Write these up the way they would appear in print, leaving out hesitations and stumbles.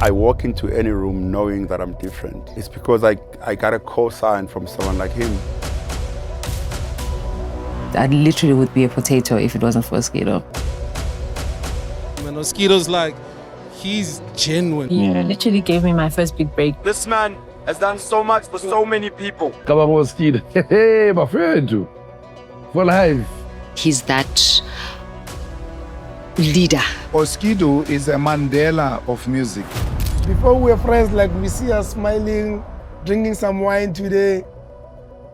I walk into any room knowing that I'm different. It's because I got a co-sign from someone like him. I literally would be a potato if it wasn't for Oskido. Man, Oskido's like, he's genuine. He literally gave me my first big break. This man has done so much for so many people. Come on, Oskido. Hey, my friend. For life. He's that leader. Oskido is a Mandela of music. Before we were friends, like we see us smiling, drinking some wine today.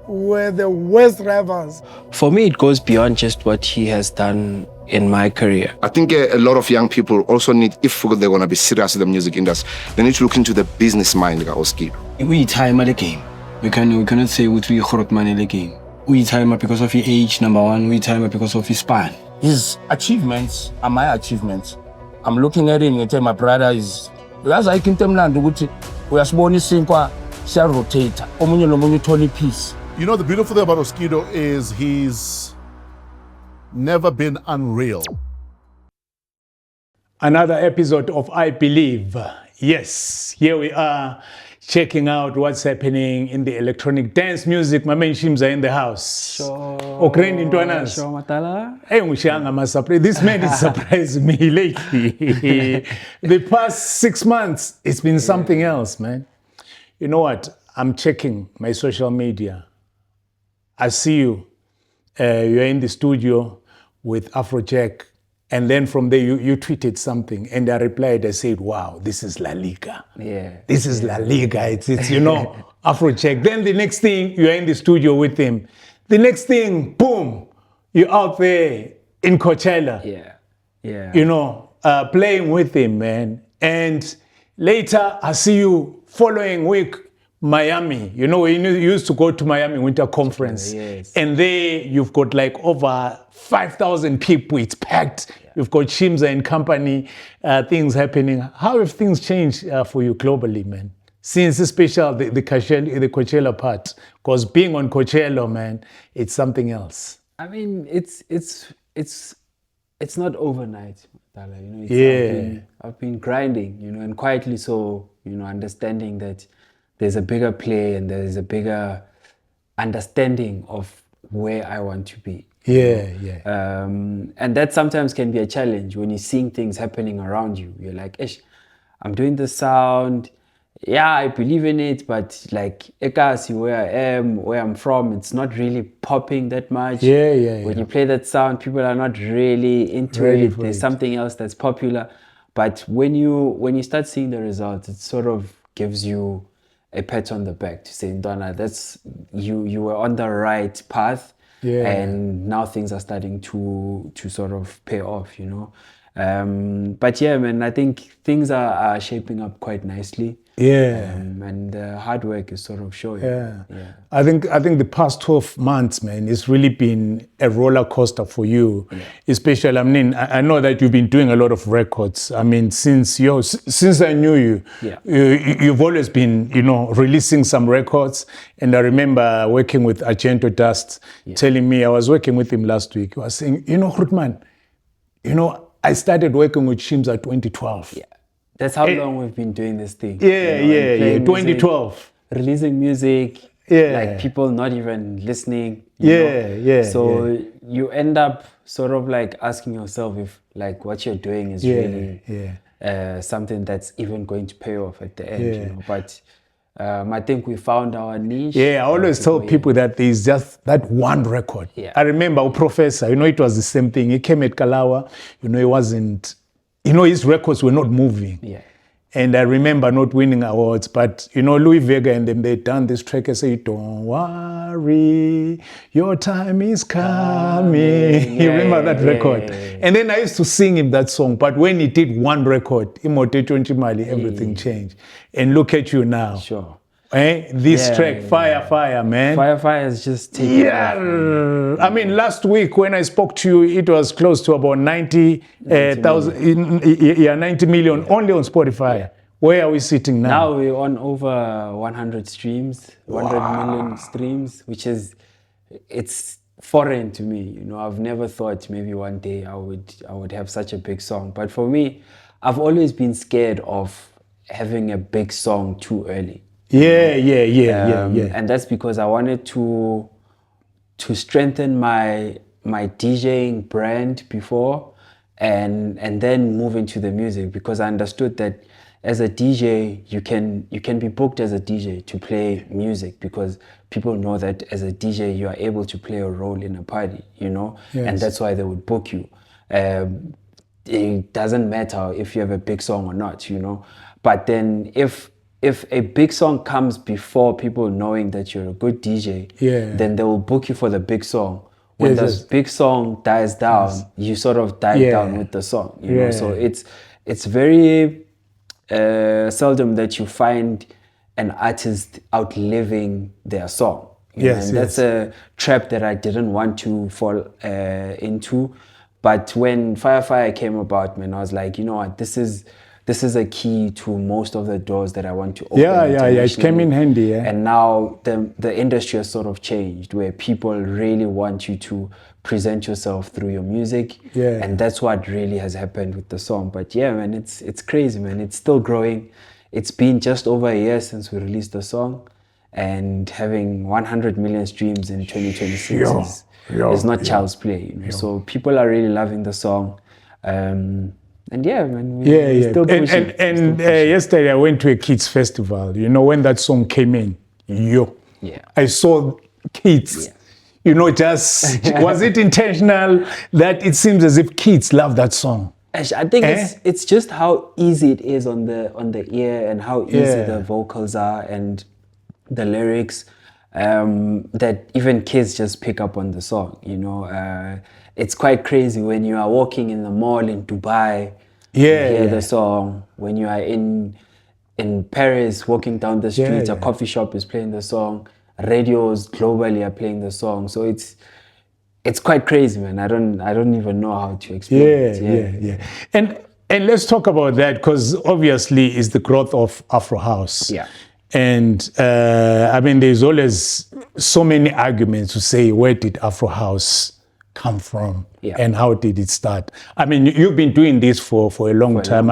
We're the worst rivals. For me, it goes beyond just what he has done in my career. I think a lot of young people also need, if they're going to be serious in the music industry, they need to look into the business mind of Oskido. We time the game. We cannot say we got money in the game. We time because of his age, number one. We time because of his span. His achievements are my achievements. I'm looking at him and tell my brother is. As I can tell him, we are small, shall rotate. Piece. You know, the beautiful thing about Oskido is he's never been unreal. Another episode of I Believe. Yes, here we are checking out what's happening in the electronic dance music. My man Shimza in the house. Sure. This man is surprising me lately. The past 6 months, it's been something else, man. You know what? I'm checking my social media. I see you. You're in the studio with Afro. And then from there, you tweeted something. And I replied, I said, wow, this is La Liga. Yeah. This is La Liga. It's you know, Afro. Then the next thing, you're in the studio with him. The next thing, boom, you're out there in Coachella. Yeah. Yeah. You know, playing with him, man. And later, I see you following week, Miami. You know, you used to go to Miami Winter Conference. Yes. And there you've got like over 5,000 people. It's packed. Yeah. You've got Shimza and company, things happening. How have things changed for you globally, man? Since especially the Coachella part. Because being on Coachella, man, it's something else. I mean, it's not overnight, you know. I've been grinding, you know, and quietly so, you know, understanding that there's a bigger play and there's a bigger understanding of where I want to be. Yeah. And that sometimes can be a challenge when you're seeing things happening around you. You're like, I'm doing the sound. Yeah, I believe in it, but like, Ekasi, where I am, where I'm from, it's not really popping that much. When you play that sound, people are not really into it. There's something else that's popular. But when you start seeing the results, it sort of gives you a pat on the back to say, Donna, that's you were on the right path, and now things are starting to sort of pay off, you know. But yeah, man, I think things are shaping up quite nicely. And hard work is sort of showing. I think the past 12 months, man, it's really been a roller coaster for you. Especially, I mean, I know that you've been doing a lot of records. I mean, since I knew you, you've always been, you know, releasing some records. And I remember working with Agento Dust, telling me, I was working with him last week. He was saying, you know, Grootman, you know, I started working with Shimza 2012. That's how long we've been doing this thing. 2012. Music, releasing music, like people not even listening. So you end up sort of like asking yourself if like what you're doing is really something that's even going to pay off at the end. You know? But I think we found our niche. I always tell people that there's just that one record. I remember our professor, you know, it was the same thing. He came at Kalawa, you know, he wasn't, you know, his records were not moving. And I remember not winning awards, but, you know, Louis Vega and them, they done this track and say, don't worry, your time is coming. You remember that record? And then I used to sing him that song, but when he did one record, everything changed. And look at you now. Sure. This track, Fire, man. Fire is just taking off. I mean, last week when I spoke to you, it was close to about 90 million only on Spotify. Where are we sitting now? Now we're on over 100 streams, 100 million streams, which is, it's foreign to me. You know, I've never thought maybe one day I would have such a big song. But for me, I've always been scared of having a big song too early. Yeah. And that's because I wanted to strengthen my DJing brand before, and then move into the music, because I understood that as a DJ you can be booked as a DJ to play music, because people know that as a DJ you are able to play a role in a party, and that's why they would book you. It doesn't matter if you have a big song or not, but then if a big song comes before people knowing that you're a good DJ, then they will book you for the big song. When the big song dies down, you sort of die down with the song, know. So it's very seldom that you find an artist outliving their song. And that's a trap that I didn't want to fall into. But when Fire came about, man, I was like, you know what, this is a key to most of the doors that I want to open. It came in handy. And now the industry has sort of changed, where people really want you to present yourself through your music. And that's what really has happened with the song. But yeah, man, it's crazy, man. It's still growing. It's been just over a year since we released the song, and having 100 million streams in 2026 is not child's play. So people are really loving the song. And yeah, man, we're still pushing. And yesterday I went to a kids festival. When that song came in, I saw kids. Just was it intentional that it seems as if kids love that song? I think it's just how easy it is on the ear, and how easy the vocals are and the lyrics, that even kids just pick up on the song. It's quite crazy when you are walking in the mall in Dubai. You hear the song. When you are in Paris, walking down the streets, a coffee shop is playing the song. Radios globally are playing the song. So it's quite crazy, man. I don't even know how to explain it. And let's talk about that, because obviously it's the growth of Afro House. And there's always so many arguments to say, where did Afro House come from and how did it start? You've been doing this for a long time.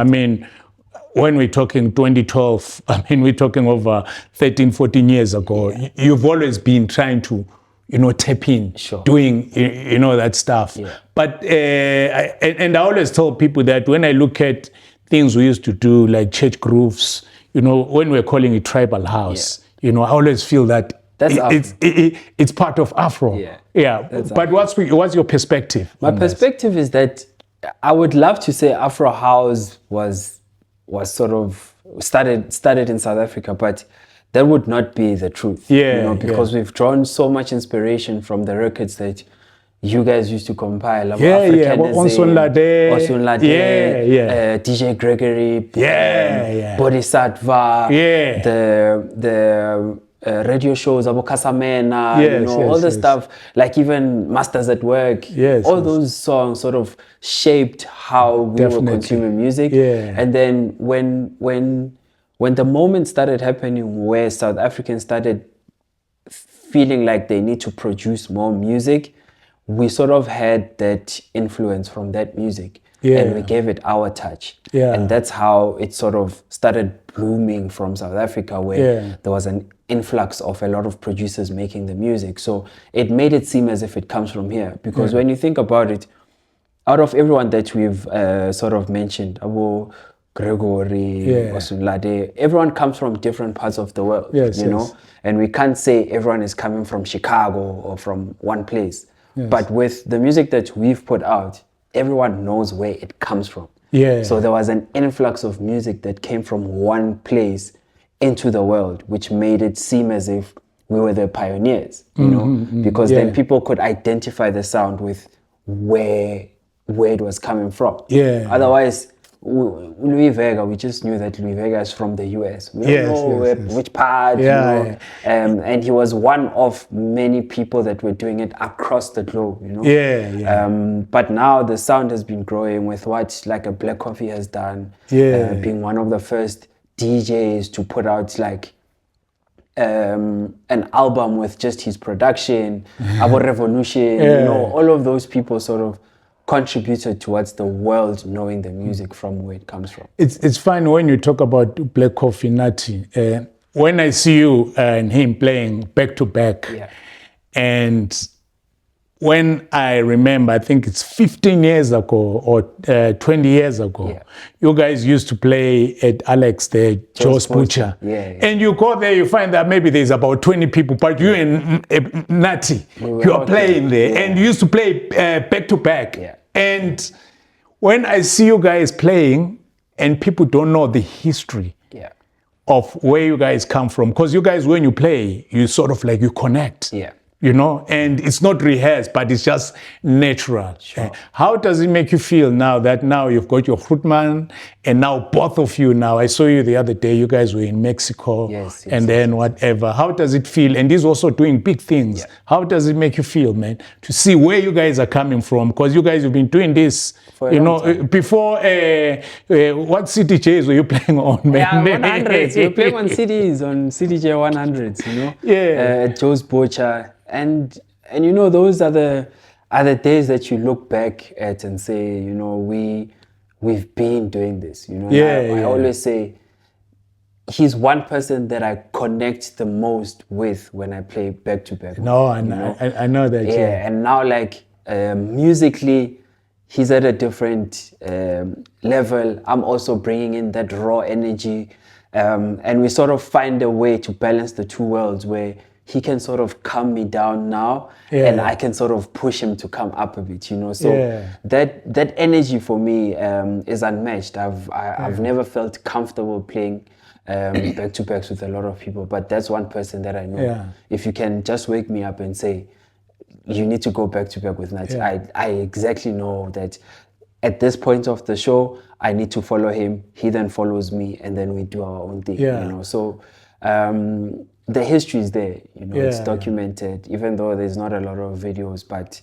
When we're talking 2012, we're talking over 13, 14 years ago. You've always been trying to, tap in, doing, that stuff. But, and I always tell people that when I look at things we used to do, like church grooves, when we're calling it tribal house, I always feel that it's part of Afro. But what's your perspective? My perspective is that I would love to say Afro House was sort of started in South Africa, but that would not be the truth. Because we've drawn so much inspiration from the records that you guys used to compile. DJ Gregory, Bodhisattva, the radio shows, Abu Kasamena, all the stuff, like even Masters at Work, all those songs sort of shaped how we were consuming music. And then when the moment started happening where South Africans started feeling like they need to produce more music, we sort of had that influence from that music. And we gave it our touch. And that's how it sort of started blooming from South Africa, where there was an influx of a lot of producers making the music. So it made it seem as if it comes from here. Because when you think about it, out of everyone that we've sort of mentioned, Abu Gregory, Osunlade, everyone comes from different parts of the world, you know? And we can't say everyone is coming from Chicago or from one place. But with the music that we've put out, everyone knows where it comes from. So there was an influx of music that came from one place into the world, which made it seem as if we were the pioneers, you know, because then people could identify the sound with where it was coming from. Otherwise, Louis Vega, we just knew that Louis Vega is from the US. We don't know which part, you know. And he was one of many people that were doing it across the globe, you know. But now the sound has been growing with what like a Black Coffee has done, being one of the first DJs to put out like an album with just his production, Abo Revolution, you know, all of those people sort of contributed towards the world knowing the music from where it comes from. It's fun when you talk about Black Coffee Nati. When I see you and him playing back to back, and when I remember, I think it's 15 years ago or 20 years ago, you guys used to play at Alex, the Joe's Butcher. And you go there, you find that maybe there's about 20 people, but you and Nati, you are playing there. And you used to play back to back. And when I see you guys playing and people don't know the history of where you guys come from, because you guys, when you play, you sort of like, you connect. You know, and it's not rehearsed, but it's just natural. How does it make you feel now that now you've got your Grootman and now both of you now, I saw you the other day, you guys were in Mexico and then whatever. How does it feel? And he's also doing big things. How does it make you feel, man, to see where you guys are coming from? Because you guys have been doing this, you know, before, what CDJs were you playing on, man? Yeah, 100s. We were playing on CDs, on CDJ 100s, you know? At Joe's Butcher. And you know, those are the days that you look back at and say, you know, we've been doing this, you know. I always say he's one person that I connect the most with when I play back to back. No, I know that. And now, like, musically, he's at a different level. I'm also bringing in that raw energy, and we sort of find a way to balance the two worlds where he can sort of calm me down now, and I can sort of push him to come up a bit, you know. So that energy for me is unmatched. I've never felt comfortable playing back to backs with a lot of people, but that's one person that I know. If you can just wake me up and say, you need to go back to back with Nati, I exactly know that at this point of the show, I need to follow him. He then follows me, and then we do our own thing, you know. So the history is there, you know, it's documented, even though there's not a lot of videos, but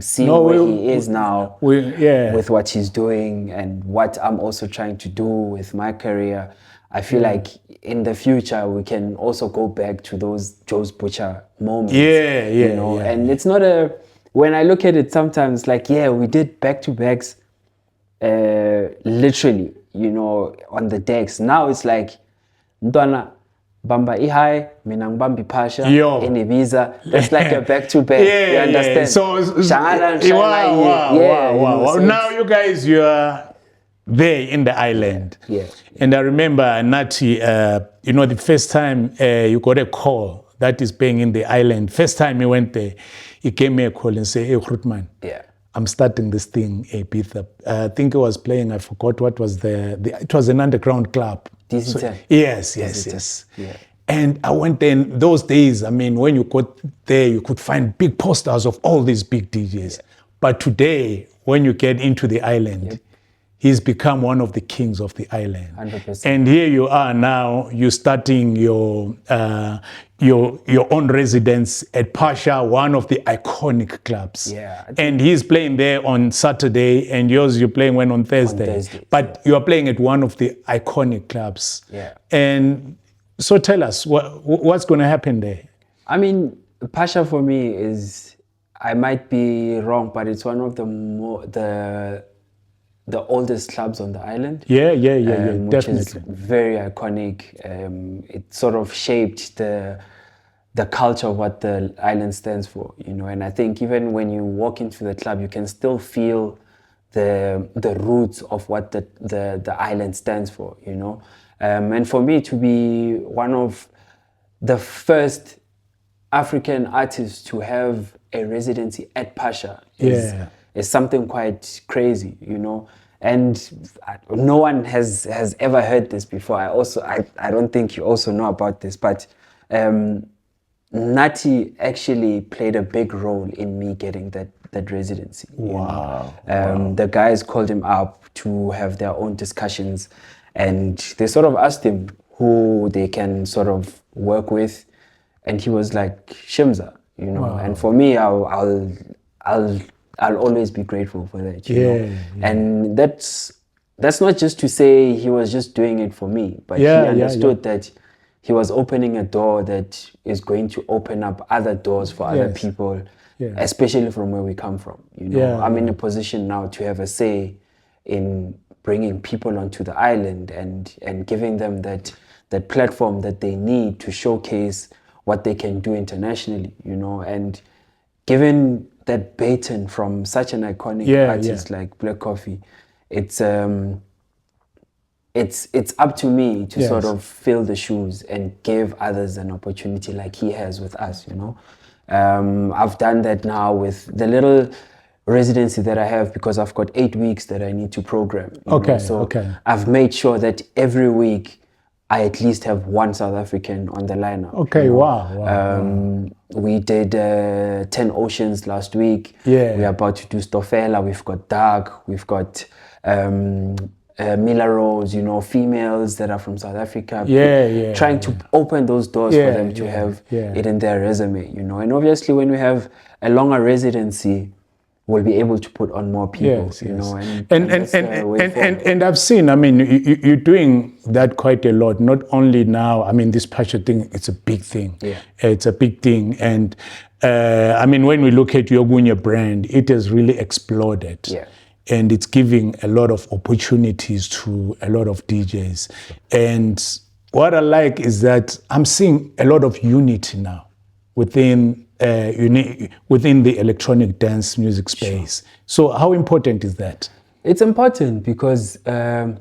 seeing where he is now with what he's doing and what I'm also trying to do with my career, I feel like in the future we can also go back to those Joe's Butcher moments. You know, and it's not when I look at it sometimes, like, we did back-to-backs literally, you know, on the decks. Now it's like, Ndwana, Bamba Ihai, Minang Bambi Pacha, Enibiza. That's like a back-to-back. You understand? So, wow. Now you guys, you are there in the island. And I remember Nati, you know, the first time you got a call that is playing in the island. First time he went there, he gave me a call and said, hey, Grootman, I'm starting this thing, Ibiza. I think he was playing, I forgot what was it was an underground club. So, yes. And I went there in those days. I mean, when you got there, you could find big posters of all these big DJs. But today, when you get into the island, he's become one of the kings of the island. 100%. And here you are now, you're starting your own residence at Pacha, one of the iconic clubs. And he's playing there on Saturday, and you're playing on Thursday. But you're playing at one of the iconic clubs. And so tell us, what's going to happen there? I mean, Pacha for me is, I might be wrong, but it's one of the oldest clubs on the island. Definitely. Which is very iconic. It sort of shaped the culture of what the island stands for, you know. And I think even when you walk into the club, you can still feel the roots of what the island stands for, you know. And for me to be one of the first African artists to have a residency at Pacha is something quite crazy, you know. And no one has ever heard this before. I don't think you also know about this, but Nati actually played a big role in me getting that residency. Wow. The guys called him up to have their own discussions, and they sort of asked him who they can sort of work with, and he was like, Shimza, you know. And for me, I'll always be grateful for that, you know. And that's not just to say he was just doing it for me, but he understood that he was opening a door that is going to open up other doors for other people especially from where we come from. You know, Yeah, I'm in a position now to have a say in bringing people onto the island and giving them that platform that they need to showcase what they can do internationally, you know, and given that baton from such an iconic artist like Black Coffee, it's up to me to sort of fill the shoes and give others an opportunity like he has with us, you know. I've done that now with the little residency that I have because I've got 8 weeks that I need to program. So I've made sure that every week I at least have one South African on the lineup. Okay, you know? Wow. We did 10 Oceans last week. Yeah. We're about to do Stofela. We've got Dark. We've got Mila Rose, you know, females that are from South Africa. Trying to open those doors for them to have it in their resume, you know. And obviously when we have a longer residency, we'll be able to put on more people, you know. And I've seen, I mean, you're doing that quite a lot. Not only now, I mean, this Pacha thing, it's a big thing. It's a big thing. And I mean, when we look at your Kunye brand, it has really exploded. And it's giving a lot of opportunities to a lot of DJs. And what I like is that I'm seeing a lot of unity now within the electronic dance music space. So how important is that? It's important because I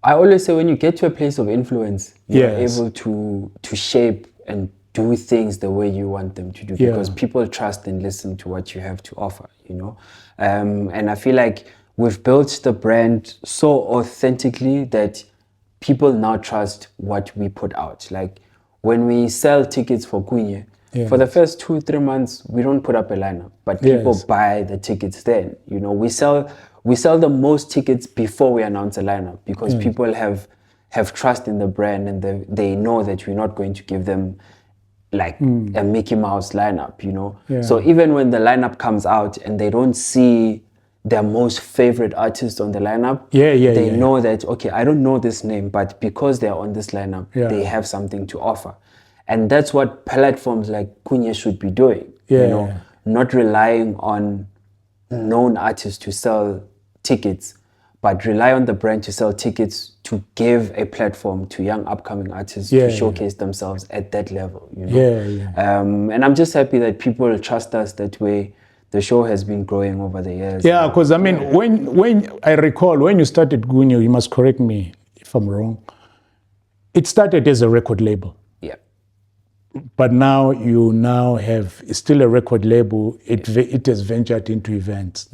always say when you get to a place of influence, you're able to shape and do things the way you want them to do because people trust and listen to what you have to offer, you know. And I feel like we've built the brand so authentically that people now trust what we put out. Like when we sell tickets for Kunye, for the first 2-3 months, we don't put up a lineup, but people buy the tickets then. You know, we sell the most tickets before we announce a lineup because people have trust in the brand and they know that we're not going to give them like a Mickey Mouse lineup, you know. So even when the lineup comes out and they don't see their most favorite artist on the lineup, they know that, okay, I don't know this name, but because they're on this lineup, they have something to offer. And that's what platforms like Kunye should be doing, you know, not relying on known artists to sell tickets, but rely on the brand to sell tickets to give a platform to young upcoming artists to showcase themselves at that level, you know. And I'm just happy that people trust us that way. The show has been growing over the years. Yeah, because I mean, when I recall, when you started Kunye, you must correct me if I'm wrong, it started as a record label. But now you have still a record label. It has ventured into events.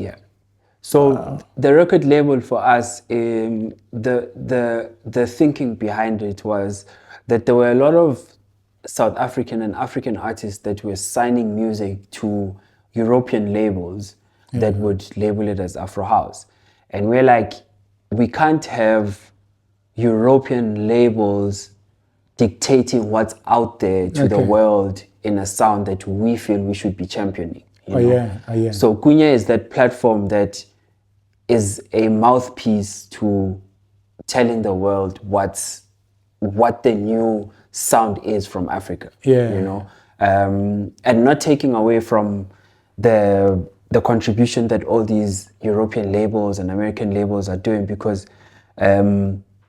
So the record label for us, the thinking behind it was that there were a lot of South African and African artists that were signing music to European labels that would label it as Afro House. And we're like, we can't have European labels dictating what's out there to the world in a sound that we feel we should be championing. You know? So Kunye is that platform that is a mouthpiece to telling the world what the new sound is from Africa. You know, and not taking away from the contribution that all these European labels and American labels are doing because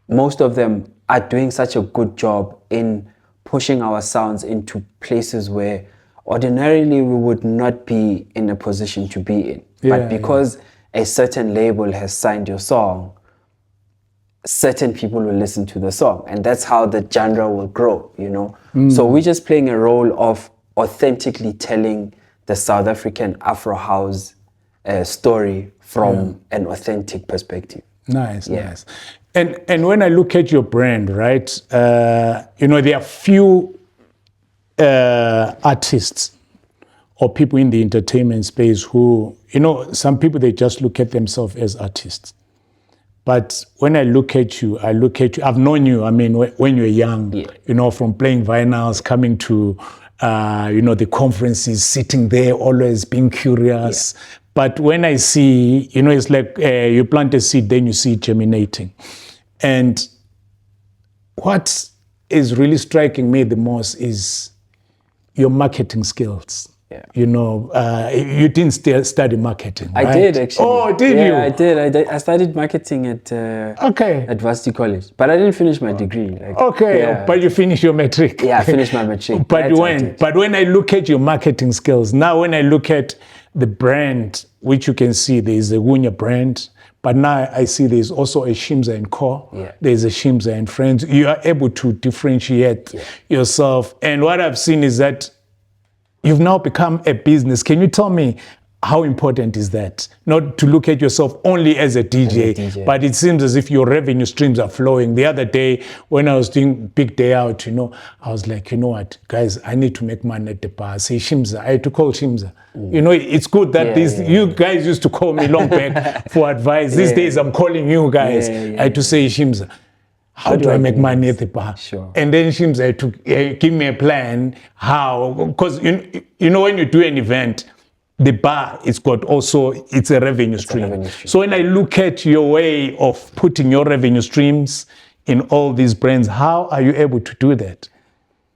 most of them are doing such a good job in pushing our sounds into places where ordinarily we would not be in a position to be in. But because a certain label has signed your song, certain people will listen to the song. And that's how the genre will grow, you know. So we're just playing a role of authentically telling the South African Afro House story from an authentic perspective. Nice. And when I look at your brand, right, you know, there are few artists or people in the entertainment space who, you know, some people, they just look at themselves as artists. But when I look at you, I've known you, I mean, when you were young, you know, from playing vinyls, coming to, you know, the conferences, sitting there, always being curious. But when I see, you know, it's like you plant a seed, then you see it germinating. And what is really striking me the most is your marketing skills. Yeah. You know, you didn't study marketing, right? I did actually. Oh, did you? I did. I studied marketing at Varsity College, but I didn't finish my degree. Like, okay, but you finished your matric. Yeah, I finished my matric. But when I look at your marketing skills, now when I look at the brand, which you can see, there is a Kunye brand, but now I see there's also a Shimza and Co. Yeah. There's a Shimza and Friends. You are able to differentiate yourself. And what I've seen is that you've now become a business. Can you tell me how important is that? Not to look at yourself only as a DJ, but it seems as if your revenue streams are flowing. The other day, when I was doing Big Day Out, you know, I was like, you know what, guys, I need to make money at the bar. I say, Shimza, I had to call Shimza. You know, it's good that you guys used to call me long back for advice. These days, I'm calling you guys. I had to say, Shimza, how do I make money at the bar? Sure. And then Shimza had to give me a plan how, because you know when you do an event, the bar it's a revenue stream. So when I look at your way of putting your revenue streams in all these brands, how are you able to do that?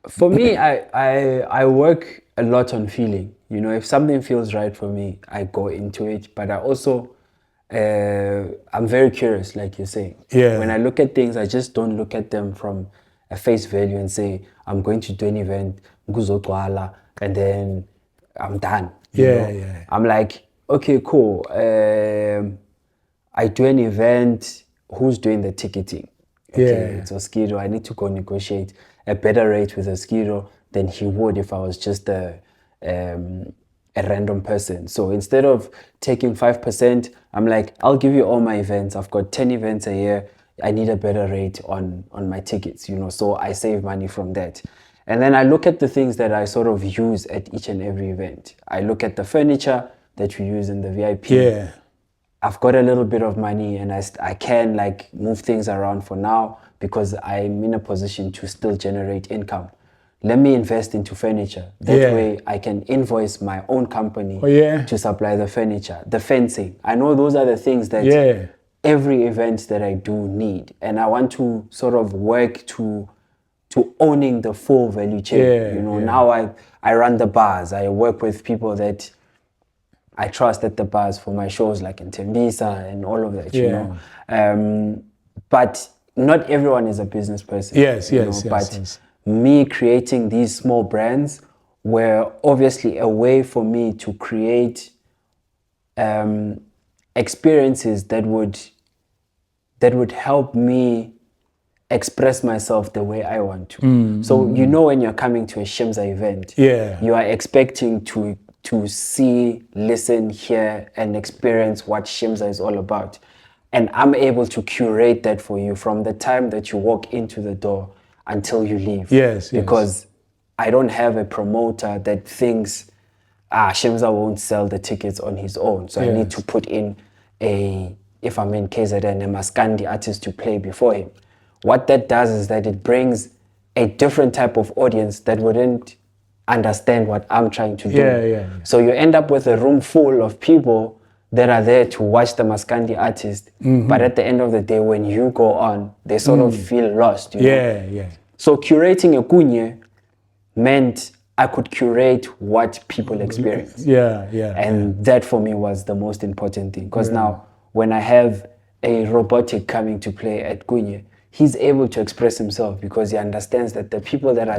For me, I work a lot on feeling. You know, if something feels right for me, I go into it. But I also I'm very curious, like you're saying. Yeah. When I look at things, I just don't look at them from a face value and say, I'm going to do an event, and then I'm done. You know? I'm like, okay, cool. I do an event, who's doing the ticketing? Okay, it's Oskido. I need to go negotiate a better rate with Oskido than he would if I was just a random person. So instead of taking 5%, I'm like, I'll give you all my events. I've got 10 events a year. I need a better rate on my tickets, you know, so I save money from that. And then I look at the things that I sort of use at each and every event. I look at the furniture that we use in the VIP. Yeah. I've got a little bit of money and I can like move things around for now because I'm in a position to still generate income. Let me invest into furniture. That way I can invoice my own company to supply the furniture. The fencing. I know those are the things that every event that I do need. And I want to sort of work to owning the full value chain. You know, now I run the bars. I work with people that I trust at the bars for my shows like in Tembisa and all of that, you know. But not everyone is a business person. But me creating these small brands were obviously a way for me to create experiences that would help me express myself the way I want to. So you know when you're coming to a Shimza event, you are expecting to see, listen, hear, and experience what Shimza is all about. And I'm able to curate that for you from the time that you walk into the door until you leave. Because I don't have a promoter that thinks, Shimza won't sell the tickets on his own. So I need to put in if I'm in KZN, a Maskandi artist to play before him. What that does is that it brings a different type of audience that wouldn't understand what I'm trying to do. So you end up with a room full of people that are there to watch the Maskandi artist. But at the end of the day, when you go on, they sort of feel lost. You know? So curating a Kunye meant I could curate what people experience. And that for me was the most important thing. Because now when I have a robotic coming to play at Kunye, he's able to express himself because he understands that the people that are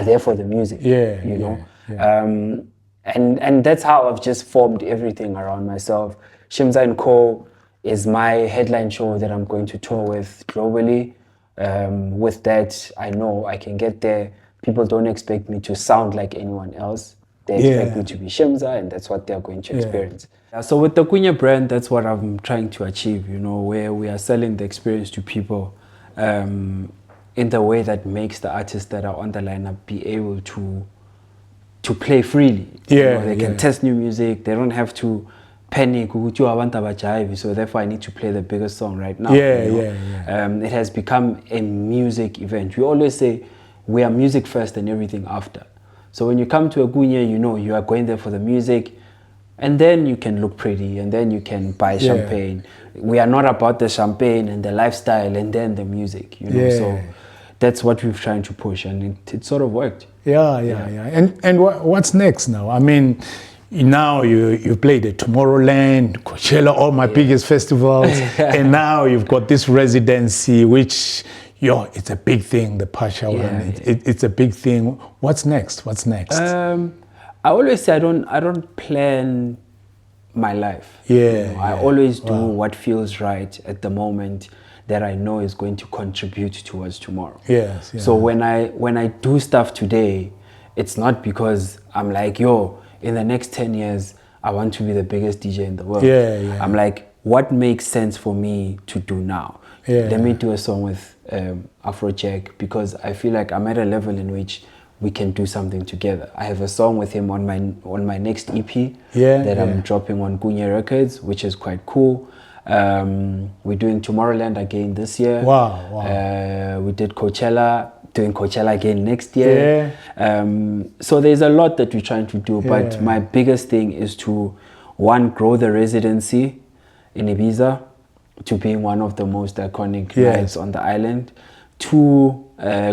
there for the music. You know? And that's how I've just formed everything around myself. Shimza & Co. is my headline show that I'm going to tour with globally. With that, I know I can get there. People don't expect me to sound like anyone else. They expect me to be Shimza, and that's what they're going to experience. So with the Kunye brand, that's what I'm trying to achieve, you know, where we are selling the experience to people in the way that makes the artists that are on the lineup be able to play freely. You know, they can test new music. They don't have to panic. So therefore, I need to play the biggest song right now. It has become a music event. We always say we are music first and everything after. So when you come to a Kunye, you know you are going there for the music, and then you can look pretty, and then you can buy champagne. We are not about the champagne and the lifestyle and then the music. You know, so that's what we're trying to push, and it sort of worked. Yeah. And what's next now? I mean, now you played at Tomorrowland, Coachella, all my biggest festivals, and now you've got this residency, which it's a big thing. The Pacha one, it's a big thing. What's next? I always say I don't plan my life. I always do what feels right at the moment that I know is going to contribute towards tomorrow. So when I do stuff today, it's not because I'm like, in the next 10 years, I want to be the biggest DJ in the world. I'm like, what makes sense for me to do now? Let me do a song with Afro because I feel like I'm at a level in which we can do something together. I have a song with him on my next EP that I'm dropping on Kunye Records, which is quite cool. We're doing Tomorrowland again this year. Wow. We did Coachella, doing Coachella again next year. So there's a lot that we're trying to do, but my biggest thing is to, one, grow the residency in Ibiza to being one of the most iconic nights on the island. Two,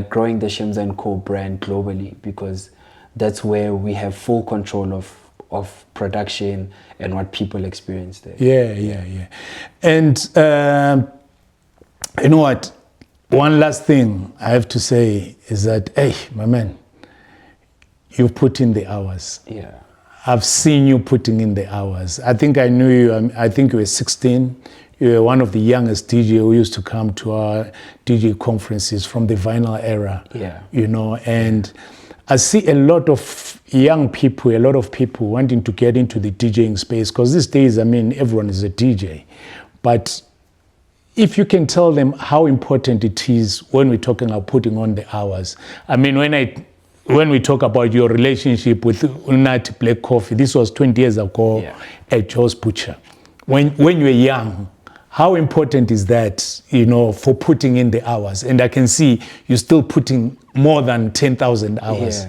growing the Shimza & Co brand globally, because that's where we have full control of production and what people experience there. And you know what? One last thing I have to say is that, hey, my man, you've put in the hours. I've seen you putting in the hours. I think I knew you, I think you were 16. You were one of the youngest DJ who used to come to our DJ conferences from the vinyl era. You know, and I see a lot of young people, a lot of people wanting to get into the DJing space, because these days, I mean, everyone is a DJ. But if you can tell them how important it is when we're talking about putting on the hours. I mean, when we talk about your relationship with Unati Black Coffee, this was 20 years ago at Joe's Butcher. When you were young, how important is that, you know, for putting in the hours? And I can see you're still putting more than 10,000 hours.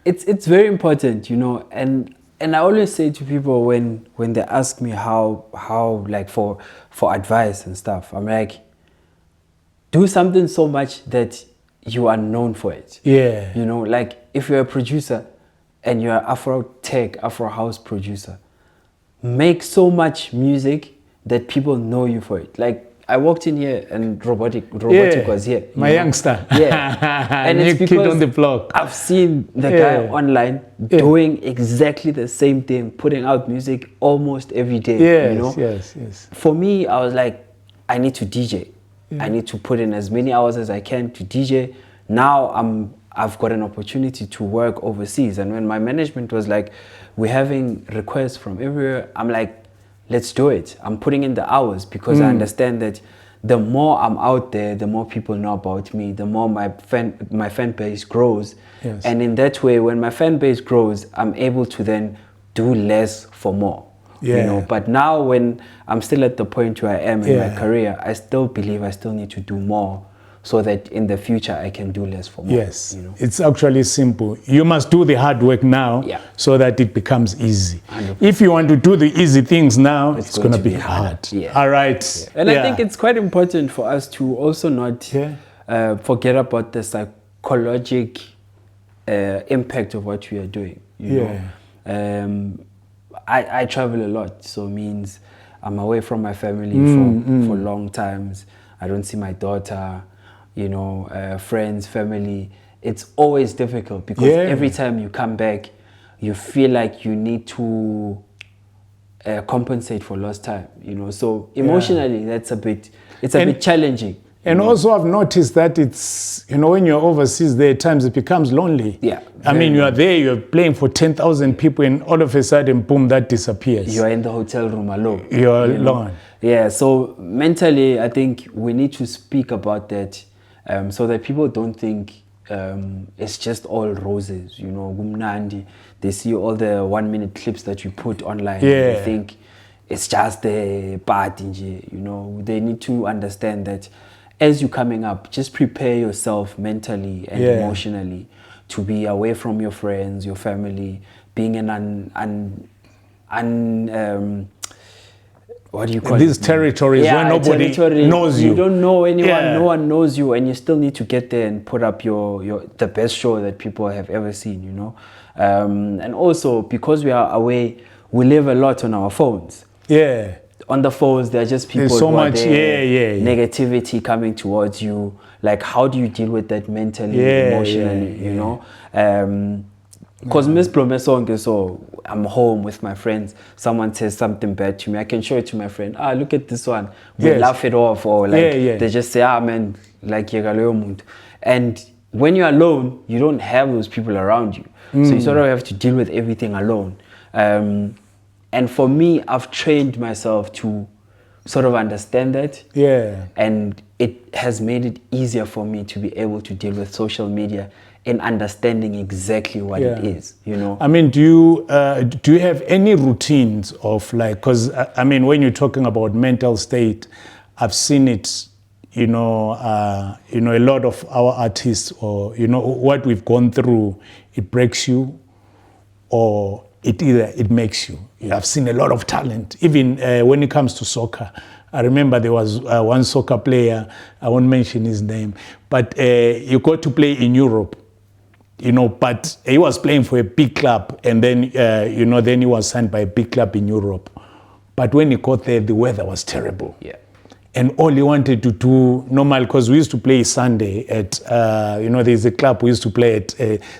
It's very important, you know, and I always say to people when they ask me how like for advice and stuff, I'm like, do something so much that you are known for it. You know, like if you're a producer and you're an Afro house producer, make so much music that people know you for it. Like I walked in here and robotic was here. My youngster. And it's because kid on the block. I've seen the guy online doing exactly the same thing, putting out music almost every day. You know? Yes. For me, I was like, I need to DJ. I need to put in as many hours as I can to DJ. Now I've got an opportunity to work overseas. And when my management was like, we're having requests from everywhere, I'm like, let's do it. I'm putting in the hours because I understand that the more I'm out there, the more people know about me, the more my fan base grows. And in that way, when my fan base grows, I'm able to then do less for more. You know, but now when I'm still at the point where I am in my career, I still believe I still need to do more so that in the future I can do less for more. You know? It's actually simple. You must do the hard work now so that it becomes easy. 100%. If you want to do the easy things now, it's going to be hard. All right. And I think it's quite important for us to also not forget about the psychological impact of what we are doing. You know? I travel a lot, so it means I'm away from my family for long times. I don't see my daughter, you know, friends, family. It's always difficult because every time you come back, you feel like you need to compensate for lost time, you know. So emotionally, it's a bit challenging. And also I've noticed that it's, you know, when you're overseas, there at times it becomes lonely. I mean, you are there, you're playing for 10,000 people and all of a sudden, boom, that disappears. You're in the hotel room alone. You're alone. So mentally, I think we need to speak about that so that people don't think it's just all roses, you know, gumnandi. They see all the 1-minute clips that you put online. They think it's just the party, you know. They need to understand that as you're coming up, just prepare yourself mentally and emotionally to be away from your friends, your family, being an what do you call these it? territories where nobody knows you. You don't know anyone, no one knows you, and you still need to get there and put up the best show that people have ever seen, you know. And also, because we are away, we live a lot on our phones. Yeah. On the phones, there are just people There's so who are much there, negativity coming towards you. Like, how do you deal with that mentally, emotionally, you know? Because Miss Blomesong, so I'm home with my friends, someone says something bad to me, I can show it to my friend, look at this one, we laugh it off, or like they just say, man, like yegaloyo muntu. And when you're alone, you don't have those people around you, so you sort of have to deal with everything alone. And for me, I've trained myself to sort of understand that, and it has made it easier for me to be able to deal with social media in understanding exactly what it is, you know. I mean, do you have any routines of like, because I mean, when you're talking about mental state, I've seen it, you know, a lot of our artists, or you know, what we've gone through, it breaks you, or it makes you. I've seen a lot of talent, even when it comes to soccer. I remember there was one soccer player, I won't mention his name, but he got to play in Europe. You know, but he was playing for a big club, and then, you know, then he was signed by a big club in Europe. But when he got there, the weather was terrible. Yeah. And all he wanted to do, normal, because we used to play Sunday at, you know, there's a club we used to play at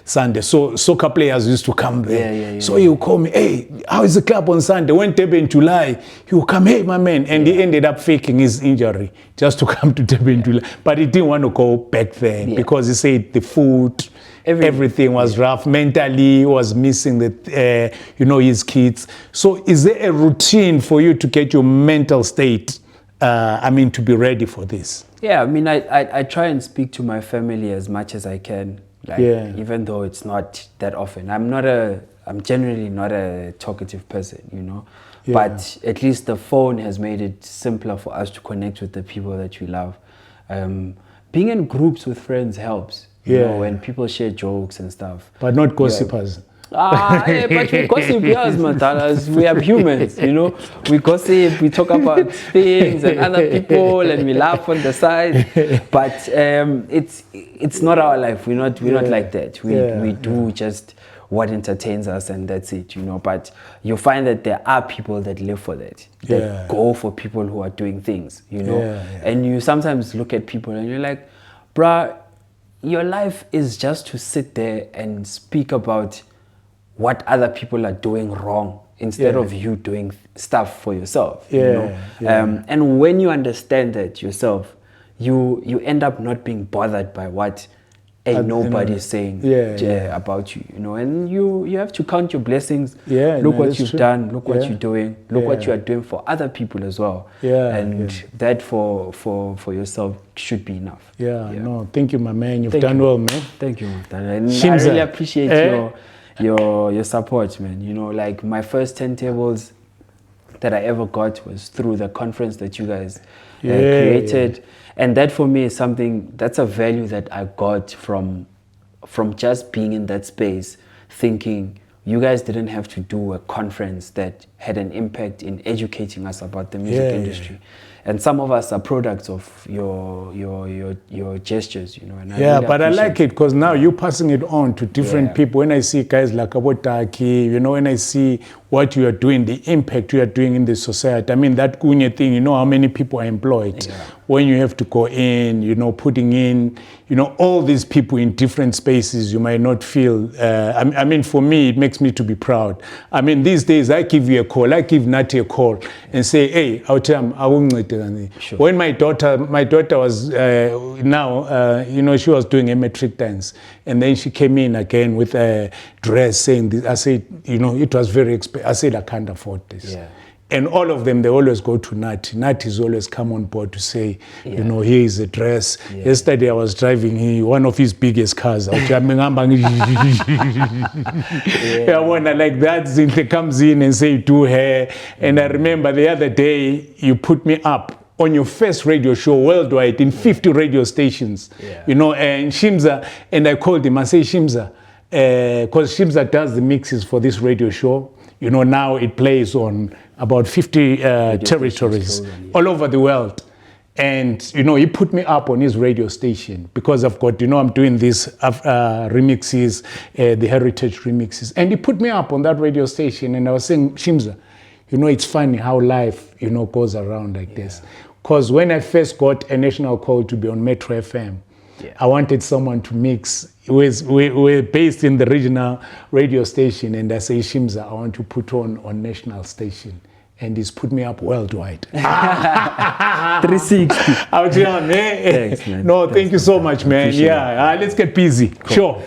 Sunday. So soccer players used to come there. So he would call me, hey, how is the club on Sunday? When Tebe in July, he would come, hey, my man. And he ended up faking his injury just to come to Tebe in July. But he didn't want to go back there because he said the food, everything was rough. Mentally, he was missing the, you know, his kids. So is there a routine for you to get your mental state, I mean, to be ready for this? Yeah, I mean, I try and speak to my family as much as I can. Like, even though it's not that often. I'm generally not a talkative person, you know. But at least the phone has made it simpler for us to connect with the people that we love. Being in groups with friends helps. You know, when people share jokes and stuff. But not gossipers. But we gossip, yes, Matalas. We are humans, you know. We gossip, we talk about things and other people, and we laugh on the side. But it's not our life. We're not like that. We do just what entertains us, and that's it, you know. But you find that there are people that live for that, that go for people who are doing things, you know. And you sometimes look at people and you're like, bruh, your life is just to sit there and speak about what other people are doing wrong instead of you doing stuff for yourself, you know? And when you understand that yourself, you end up not being bothered by what nobody's saying about you, you know? And you have to count your blessings. Look what you've done, look what you're doing, look what you are doing for other people as well. And that for yourself should be enough. No, thank you, my man. You've done well, man. Thank you, man. And I really appreciate your support, man. You know, like my first 10 tables that I ever got was through the conference that you guys created. And that for me is something, that's a value that I got from just being in that space, thinking you guys didn't have to do a conference that had an impact in educating us about the music industry. And some of us are products of your gestures, you know. And really but I like it because now you're passing it on to different people. When I see guys like Tiki, you know, when I see what you are doing, the impact you are doing in the society. I mean, that Kunye thing, you know how many people are employed. When you have to go in, you know, putting in, you know, all these people in different spaces, you might not feel, I mean, for me, it makes me to be proud. I mean, these days, I give you a call, I give Nati a call and say, hey, I'll tell him, I won't. When my daughter was now, you know, she was doing a metric dance, and then she came in again with a dress saying this. I said, you know, it was very expensive. I said, I can't afford this. And all of them, they always go to Nati. Nati's always come on board to say, you know, here is a dress. Yesterday I was driving one of his biggest cars. I wanna like that Zinhle comes in and say, do hair. And I remember the other day, you put me up on your first radio show worldwide in 50 radio stations, you know, and Shimza, and I called him, I say, Shimza, because Shimza does the mixes for this radio show. You know, now it plays on about 50 territories all over the world. And, you know, he put me up on his radio station because I've got, you know, I'm doing these remixes, the heritage remixes. And he put me up on that radio station and I was saying, Shimza, you know, it's funny how life, you know, goes around like this. Because when I first got a national call to be on Metro FM, I wanted someone to mix. We're based in the regional radio station and I say, Shimza, I want to put on national station. And he's put me up worldwide. 360. Out here, man. Thanks, man. No, thank you so much, man. Appreciate Yeah, let's get busy. Cool. Sure.